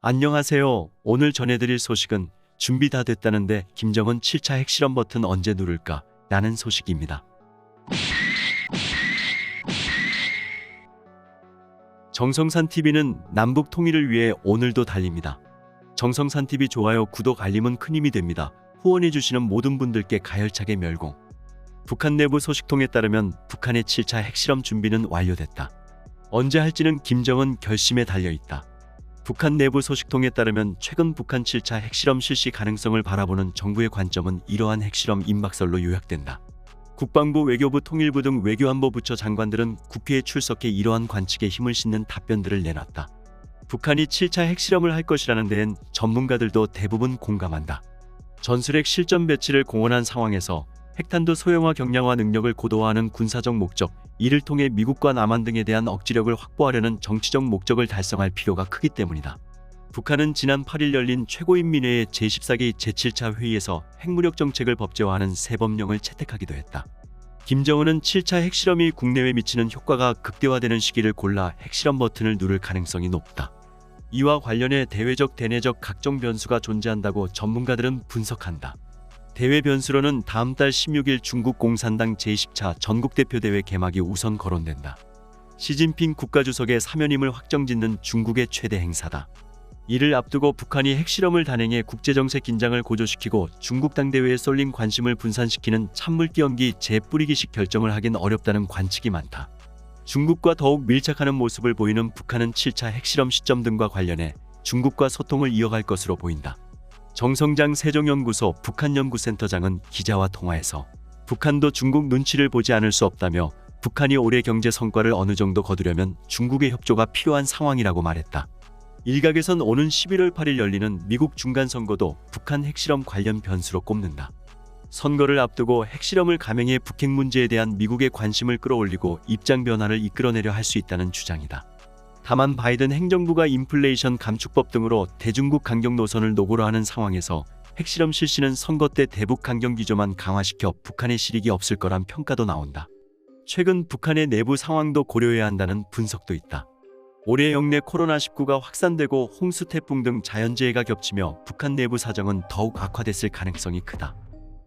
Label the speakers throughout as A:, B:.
A: 안녕하세요. 오늘 전해드릴 소식은 준비 다 됐다는데 김정은 7차 핵실험 버튼 언제 누를까? 라는 소식입니다. 정성산TV는 남북 통일을 위해 오늘도 달립니다. 정성산TV 좋아요, 구독, 알림은 큰 힘이 됩니다. 후원해주시는 모든 분들께 가열차게 멸공. 북한 내부 소식통에 따르면 북한의 7차 핵실험 준비는 완료됐다. 언제 할지는 김정은 결심에 달려있다. 북한 내부 소식통에 따르면 최근 북한 7차 핵실험 실시 가능성을 바라보는 정부의 관점은 이러한 핵실험 임박설로 요약된다. 국방부, 외교부, 통일부 등 외교안보 부처 장관들은 국회에 출석해 이러한 관측에 힘을 싣는 답변들을 내놨다. 북한이 7차 핵실험을 할 것이라는 데엔 전문가들도 대부분 공감한다. 전술핵 실전 배치를 공언한 상황에서 핵탄두 소형화 경량화 능력을 고도화하는 군사적 목적, 이를 통해 미국과 남한 등에 대한 억지력을 확보하려는 정치적 목적을 달성할 필요가 크기 때문이다. 북한은 지난 8일 열린 최고인민회의 제14기 제7차 회의에서 핵무력 정책을 법제화하는 새 법령을 채택하기도 했다. 김정은은 7차 핵실험이 국내외에 미치는 효과가 극대화되는 시기를 골라 핵실험 버튼을 누를 가능성이 높다. 이와 관련해 대외적, 대내적 각종 변수가 존재한다고 전문가들은 분석한다. 대외 변수로는 다음 달 16일 중국 공산당 제20차 전국대표대회 개막이 우선 거론된다. 시진핑 국가주석의 사면임을 확정짓는 중국의 최대 행사다. 이를 앞두고 북한이 핵실험을 단행해 국제정세 긴장을 고조시키고 중국 당대회에 쏠린 관심을 분산시키는 찬물기연기 재뿌리기식 결정을 하긴 어렵다는 관측이 많다. 중국과 더욱 밀착하는 모습을 보이는 북한은 7차 핵실험 시점 등과 관련해 중국과 소통을 이어갈 것으로 보인다. 정성장 세종연구소 북한연구센터장은 기자와 통화에서 북한도 중국 눈치를 보지 않을 수 없다며 북한이 올해 경제 성과를 어느 정도 거두려면 중국의 협조가 필요한 상황이라고 말했다. 일각에선 오는 11월 8일 열리는 미국 중간선거도 북한 핵실험 관련 변수로 꼽는다. 선거를 앞두고 핵실험을 감행해 북핵 문제에 대한 미국의 관심을 끌어올리고 입장 변화를 이끌어내려 할 수 있다는 주장이다. 다만 바이든 행정부가 인플레이션 감축법 등으로 대중국 강경 노선을 노고로 하는 상황에서 핵실험 실시는 선거 때 대북 강경 기조만 강화시켜 북한의 실익이 없을 거란 평가도 나온다. 최근 북한의 내부 상황도 고려해야 한다는 분석도 있다. 올해 역내 코로나19가 확산되고 홍수, 태풍 등 자연재해가 겹치며 북한 내부 사정은 더욱 악화됐을 가능성이 크다.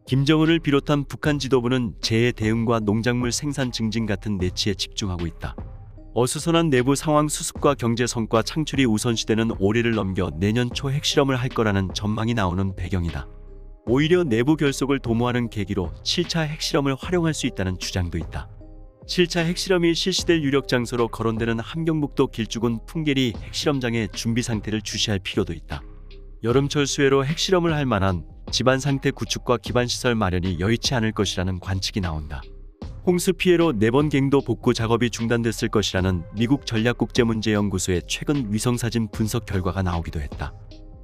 A: 김정은을 비롯한 북한 지도부는 재해 대응과 농작물 생산 증진 같은 내치에 집중하고 있다. 어수선한 내부 상황 수습과 경제 성과 창출이 우선시되는 올해를 넘겨 내년 초 핵실험을 할 거라는 전망이 나오는 배경이다. 오히려 내부 결속을 도모하는 계기로 7차 핵실험을 활용할 수 있다는 주장도 있다. 7차 핵실험이 실시될 유력 장소로 거론되는 함경북도 길쭉은 풍계리 핵실험장의 준비 상태를 주시할 필요도 있다. 여름철 수해로 핵실험을 할 만한 집안 상태 구축과 기반시설 마련이 여의치 않을 것이라는 관측이 나온다. 홍수 피해로 4번 갱도 복구 작업이 중단됐을 것이라는 미국 전략국제문제연구소의 최근 위성사진 분석 결과가 나오기도 했다.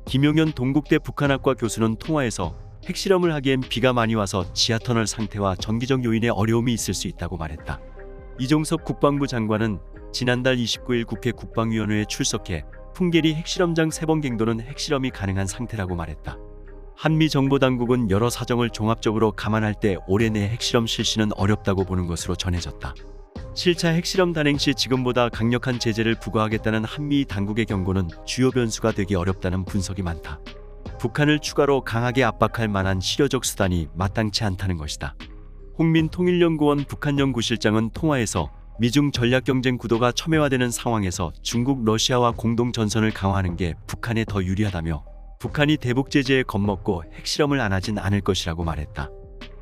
A: 김용현 동국대 북한학과 교수는 통화에서 핵실험을 하기엔 비가 많이 와서 지하터널 상태와 전기적 요인에 어려움이 있을 수 있다고 말했다. 이종석 국방부 장관은 지난달 29일 국회 국방위원회에 출석해 풍계리 핵실험장 3번 갱도는 핵실험이 가능한 상태라고 말했다. 한미 정보당국은 여러 사정을 종합적으로 감안할 때 올해 내 핵실험 실시는 어렵다고 보는 것으로 전해졌다. 7차 핵실험 단행 시 지금보다 강력한 제재를 부과하겠다는 한미 당국의 경고는 주요 변수가 되기 어렵다는 분석이 많다. 북한을 추가로 강하게 압박할 만한 실효적 수단이 마땅치 않다는 것이다. 홍민 통일연구원 북한연구실장은 통화에서 미중 전략경쟁 구도가 첨예화되는 상황에서 중국, 러시아와 공동 전선을 강화하는 게 북한에 더 유리하다며 북한이 대북 제재에 겁먹고 핵실험을 안 하진 않을 것이라고 말했다.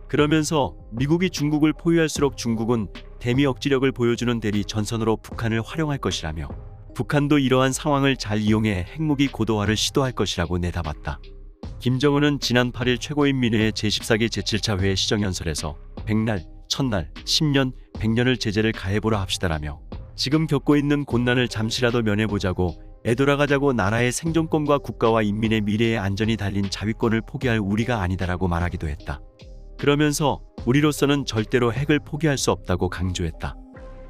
A: 그러면서 미국이 중국을 포위할수록 중국은 대미 억지력을 보여주는 대리 전선으로 북한을 활용할 것이라며 북한도 이러한 상황을 잘 이용해 핵무기 고도화를 시도할 것이라고 내다봤다. 김정은은 지난 8일 최고인민회의 제14기 제7차 회의 시정연설에서 100날, 1000날, 10년, 100년을 제재를 가해보라 합시다라며 지금 겪고 있는 곤란을 잠시라도 면해보자고 애돌아가자고 나라의 생존권과 국가와 인민의 미래의 안전이 달린 자위권을 포기할 우리가 아니다라고 말하기도 했다. 그러면서 우리로서는 절대로 핵을 포기할 수 없다고 강조했다.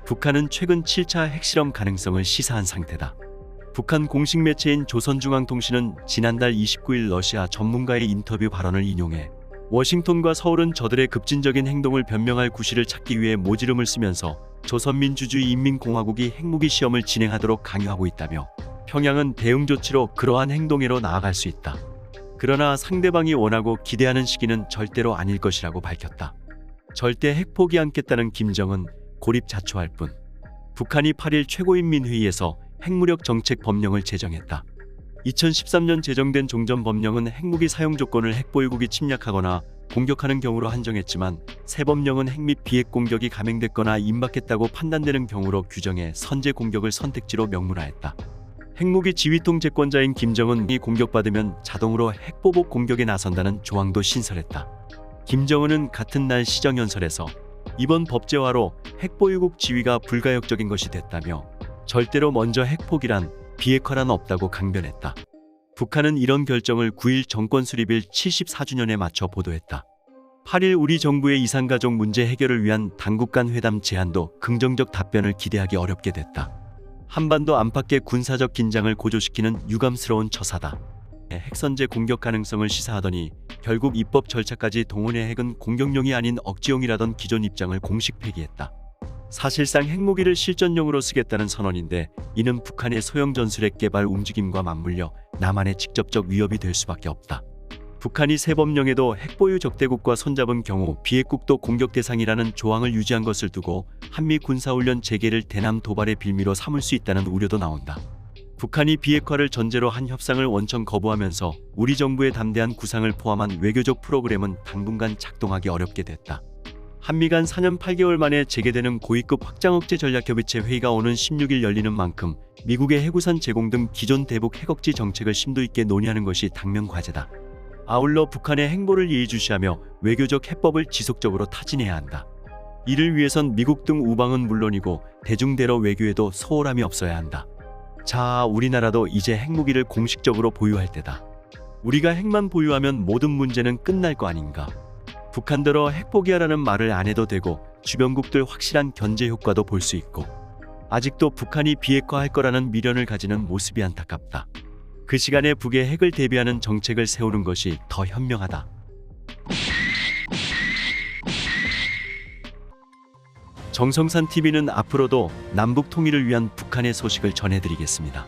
A: 북한은 최근 7차 핵실험 가능성을 시사한 상태다. 북한 공식 매체인 조선중앙통신은 지난달 29일 러시아 전문가의 인터뷰 발언을 인용해 워싱턴과 서울은 저들의 급진적인 행동을 변명할 구실을 찾기 위해 모지름을 쓰면서 조선민주주의 인민공화국이 핵무기 시험을 진행하도록 강요하고 있다며 평양은 대응 조치로 그러한 행동으로 나아갈 수 있다. 그러나 상대방이 원하고 기대하는 시기는 절대로 아닐 것이라고 밝혔다. 절대 핵 포기 않겠다는 김정은 고립자초할 뿐. 북한이 8일 최고인민회의에서 핵무력 정책 법령을 제정했다. 2013년 제정된 종전법령은 핵무기 사용 조건을 핵보유국이 침략하거나 공격하는 경우로 한정했지만 새 법령은 핵 및 비핵 공격이 감행됐거나 임박했다고 판단되는 경우로 규정해 선제 공격을 선택지로 명문화했다. 핵무기 지휘통제권자인 김정은이 공격받으면 자동으로 핵보복 공격에 나선다는 조항도 신설했다. 김정은은 같은 날 시정연설에서 이번 법제화로 핵보유국 지위가 불가역적인 것이 됐다며 절대로 먼저 핵포기란 비핵화란 없다고 강변했다. 북한은 이런 결정을 9일 정권 수립일 74주년에 맞춰 보도했다. 8일 우리 정부의 이산가족 문제 해결을 위한 당국 간 회담 제안도 긍정적 답변을 기대하기 어렵게 됐다. 한반도 안팎의 군사적 긴장을 고조시키는 유감스러운 처사다. 핵선제 공격 가능성을 시사하더니 결국 입법 절차까지 동원해 핵은 공격용이 아닌 억지용이라던 기존 입장을 공식 폐기했다. 사실상 핵무기를 실전용으로 쓰겠다는 선언인데 이는 북한의 소형 전술핵 개발 움직임과 맞물려 남한의 직접적 위협이 될 수밖에 없다. 북한이 새 법령에도 핵보유 적대국과 손잡은 경우 비핵국도 공격 대상이라는 조항을 유지한 것을 두고 한미 군사훈련 재개를 대남 도발의 빌미로 삼을 수 있다는 우려도 나온다. 북한이 비핵화를 전제로 한 협상을 원천 거부하면서 우리 정부의 담대한 구상을 포함한 외교적 프로그램은 당분간 작동하기 어렵게 됐다. 한미 간 4년 8개월 만에 재개되는 고위급 확장억제 전략협의체 회의가 오는 16일 열리는 만큼 미국의 해구산 제공 등 기존 대북 핵억지 정책을 심도 있게 논의하는 것이 당면 과제다. 아울러 북한의 행보를 예의주시하며 외교적 해법을 지속적으로 타진해야 한다. 이를 위해선 미국 등 우방은 물론이고 대중대러 외교에도 소홀함이 없어야 한다. 자, 우리나라도 이제 핵무기를 공식적으로 보유할 때다. 우리가 핵만 보유하면 모든 문제는 끝날 거 아닌가. 북한더러 핵 포기하라는 말을 안 해도 되고 주변국들 확실한 견제 효과도 볼 수 있고 아직도 북한이 비핵화할 거라는 미련을 가지는 모습이 안타깝다. 그 시간에 북의 핵을 대비하는 정책을 세우는 것이 더 현명하다. 정성산 TV는 앞으로도 남북 통일을 위한 북한의 소식을 전해드리겠습니다.